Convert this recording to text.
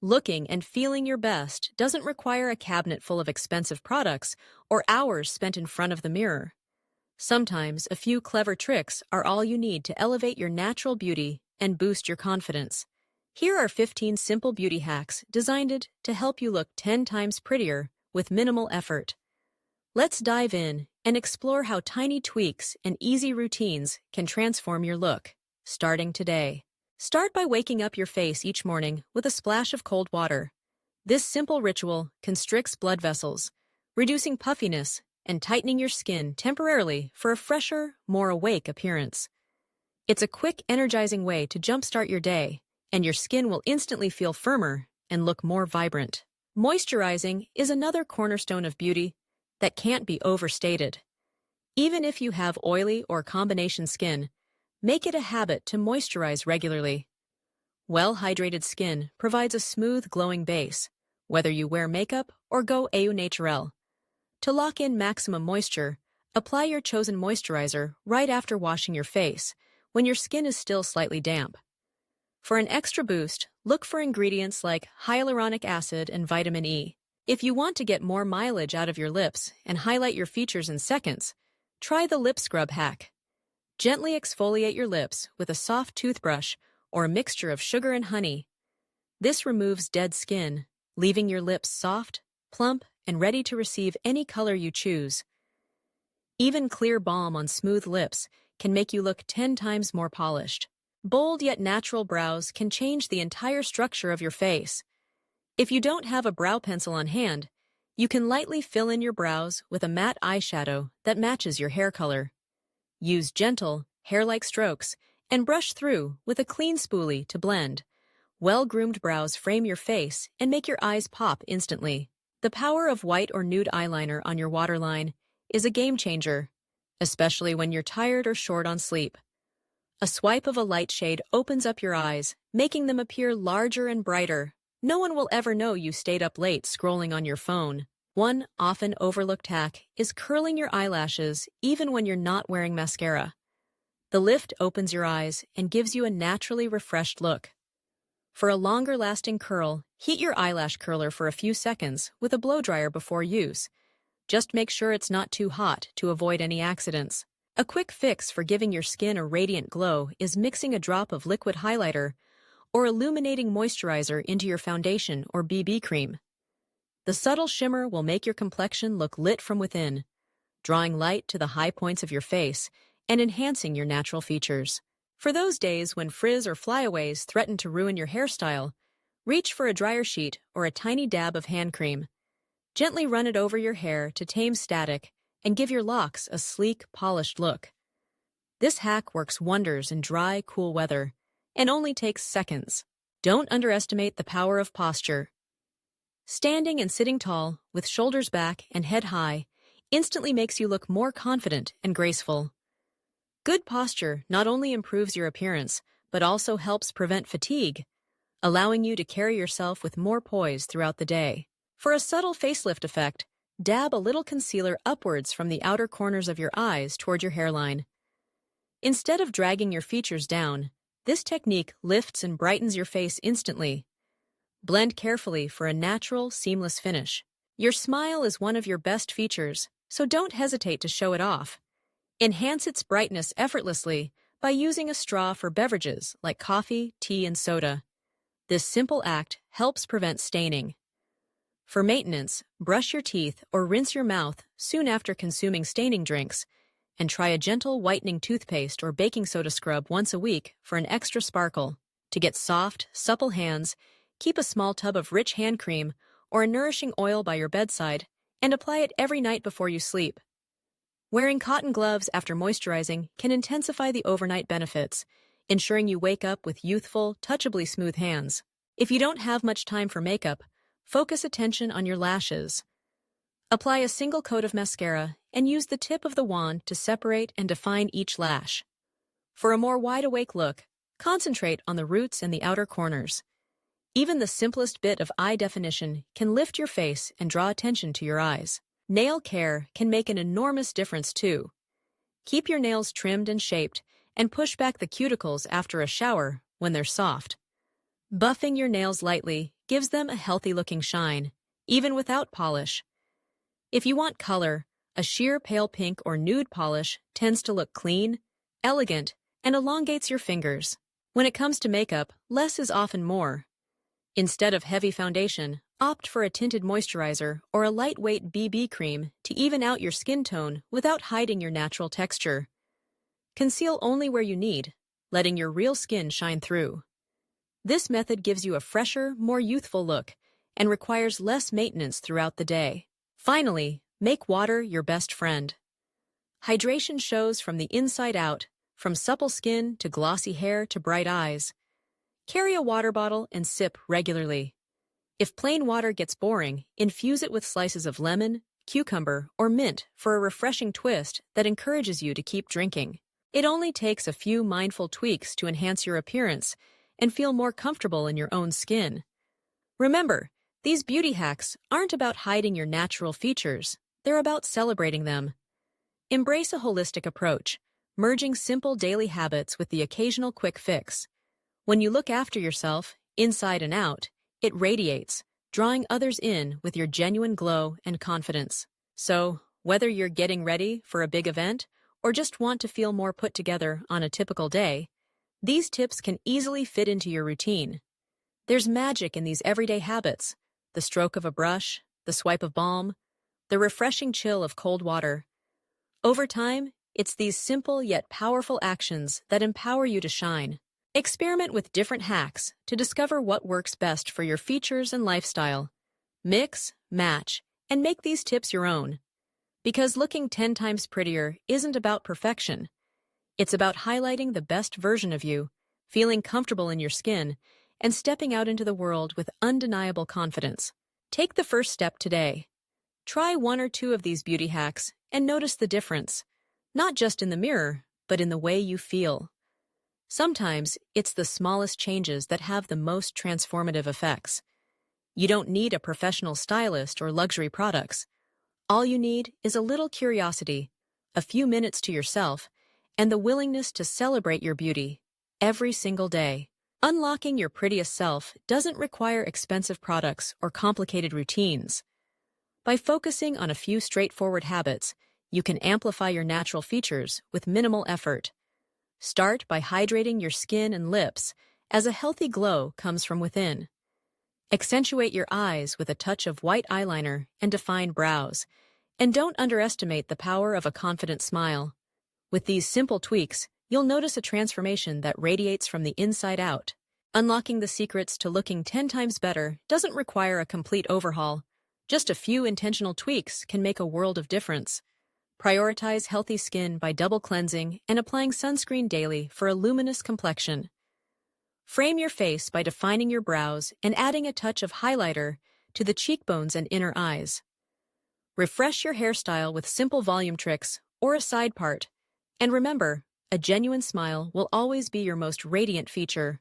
Looking and feeling your best doesn't require a cabinet full of expensive products or hours spent in front of the mirror. Sometimes a few clever tricks are all you need to elevate your natural beauty and boost your confidence. Here are 15 simple beauty hacks designed to help you look 10 times prettier with minimal effort. Let's dive in and explore how tiny tweaks and easy routines can transform your look, starting today. Start by waking up your face each morning with a splash of cold water. This simple ritual constricts blood vessels, reducing puffiness and tightening your skin temporarily for a fresher, more awake appearance. It's a quick, energizing way to jumpstart your day, and your skin will instantly feel firmer and look more vibrant. Moisturizing is another cornerstone of beauty that can't be overstated. Even if you have oily or combination skin, make it a habit to moisturize regularly. Well-hydrated skin provides a smooth, glowing base, whether you wear makeup or go au naturel. To lock in maximum moisture, apply your chosen moisturizer right after washing your face, when your skin is still slightly damp. For an extra boost, look for ingredients like hyaluronic acid and vitamin E. If you want to get more mileage out of your lips and highlight your features in seconds, try the lip scrub hack. Gently exfoliate your lips with a soft toothbrush or a mixture of sugar and honey. This removes dead skin, leaving your lips soft, plump, and ready to receive any color you choose. Even clear balm on smooth lips can make you look 10 times more polished. Bold yet natural brows can change the entire structure of your face. If you don't have a brow pencil on hand, you can lightly fill in your brows with a matte eyeshadow that matches your hair color. Use gentle, hair-like strokes and brush through with a clean spoolie to blend. Well-groomed brows frame your face and make your eyes pop instantly. The power of white or nude eyeliner on your waterline is a game-changer, especially when you're tired or short on sleep. A swipe of a light shade opens up your eyes, making them appear larger and brighter. No one will ever know you stayed up late scrolling on your phone. One often overlooked hack is curling your eyelashes even when you're not wearing mascara. The lift opens your eyes and gives you a naturally refreshed look. For a longer-lasting curl, heat your eyelash curler for a few seconds with a blow dryer before use. Just make sure it's not too hot to avoid any accidents. A quick fix for giving your skin a radiant glow is mixing a drop of liquid highlighter or illuminating moisturizer into your foundation or BB cream. The subtle shimmer will make your complexion look lit from within, drawing light to the high points of your face and enhancing your natural features. For those days when frizz or flyaways threaten to ruin your hairstyle, reach for a dryer sheet or a tiny dab of hand cream. Gently run it over your hair to tame static and give your locks a sleek, polished look. This hack works wonders in dry, cool weather and only takes seconds. Don't underestimate the power of posture. Standing and sitting tall, with shoulders back and head high, instantly makes you look more confident and graceful. Good posture not only improves your appearance, but also helps prevent fatigue, allowing you to carry yourself with more poise throughout the day. For a subtle facelift effect, dab a little concealer upwards from the outer corners of your eyes toward your hairline. Instead of dragging your features down, this technique lifts and brightens your face instantly. Blend carefully for a natural, seamless finish. Your smile is one of your best features, so don't hesitate to show it off. Enhance its brightness effortlessly by using a straw for beverages like coffee, tea, and soda. This simple act helps prevent staining. For maintenance, brush your teeth or rinse your mouth soon after consuming staining drinks, and try a gentle whitening toothpaste or baking soda scrub once a week for an extra sparkle. To get soft, supple hands, keep a small tub of rich hand cream or a nourishing oil by your bedside and apply it every night before you sleep. Wearing cotton gloves after moisturizing can intensify the overnight benefits, ensuring you wake up with youthful, touchably smooth hands. If you don't have much time for makeup, focus attention on your lashes. Apply a single coat of mascara and use the tip of the wand to separate and define each lash. For a more wide-awake look, concentrate on the roots and the outer corners. Even the simplest bit of eye definition can lift your face and draw attention to your eyes. Nail care can make an enormous difference too. Keep your nails trimmed and shaped, and push back the cuticles after a shower when they're soft. Buffing your nails lightly gives them a healthy-looking shine, even without polish. If you want color, a sheer pale pink or nude polish tends to look clean, elegant, and elongates your fingers. When it comes to makeup, less is often more. Instead of heavy foundation, opt for a tinted moisturizer or a lightweight BB cream to even out your skin tone without hiding your natural texture. Conceal only where you need, letting your real skin shine through. This method gives you a fresher, more youthful look and requires less maintenance throughout the day. Finally, make water your best friend. Hydration shows from the inside out, from supple skin to glossy hair to bright eyes. Carry a water bottle and sip regularly. If plain water gets boring, infuse it with slices of lemon, cucumber, or mint for a refreshing twist that encourages you to keep drinking. It only takes a few mindful tweaks to enhance your appearance and feel more comfortable in your own skin. Remember, these beauty hacks aren't about hiding your natural features, they're about celebrating them. Embrace a holistic approach, merging simple daily habits with the occasional quick fix. When you look after yourself, inside and out, it radiates, drawing others in with your genuine glow and confidence. So, whether you're getting ready for a big event or just want to feel more put together on a typical day, these tips can easily fit into your routine. There's magic in these everyday habits: the stroke of a brush, the swipe of balm, the refreshing chill of cold water. Over time, it's these simple yet powerful actions that empower you to shine. Experiment with different hacks to discover what works best for your features and lifestyle. Mix, match, and make these tips your own. Because looking 10 times prettier isn't about perfection. It's about highlighting the best version of you, feeling comfortable in your skin, and stepping out into the world with undeniable confidence. Take the first step today. Try one or two of these beauty hacks and notice the difference, not just in the mirror, but in the way you feel. Sometimes it's the smallest changes that have the most transformative effects. You don't need a professional stylist or luxury products. All you need is a little curiosity, a few minutes to yourself, and the willingness to celebrate your beauty every single day. Unlocking your prettiest self doesn't require expensive products or complicated routines. By focusing on a few straightforward habits, you can amplify your natural features with minimal effort. Start by hydrating your skin and lips, as a healthy glow comes from within. Accentuate your eyes with a touch of white eyeliner and defined brows, and don't underestimate the power of a confident smile. With these simple tweaks, you'll notice a transformation that radiates from the inside out. Unlocking the secrets to looking 10 times better doesn't require a complete overhaul. Just a few intentional tweaks can make a world of difference. Prioritize healthy skin by double cleansing and applying sunscreen daily for a luminous complexion. Frame your face by defining your brows and adding a touch of highlighter to the cheekbones and inner eyes. Refresh your hairstyle with simple volume tricks or a side part. And remember, a genuine smile will always be your most radiant feature.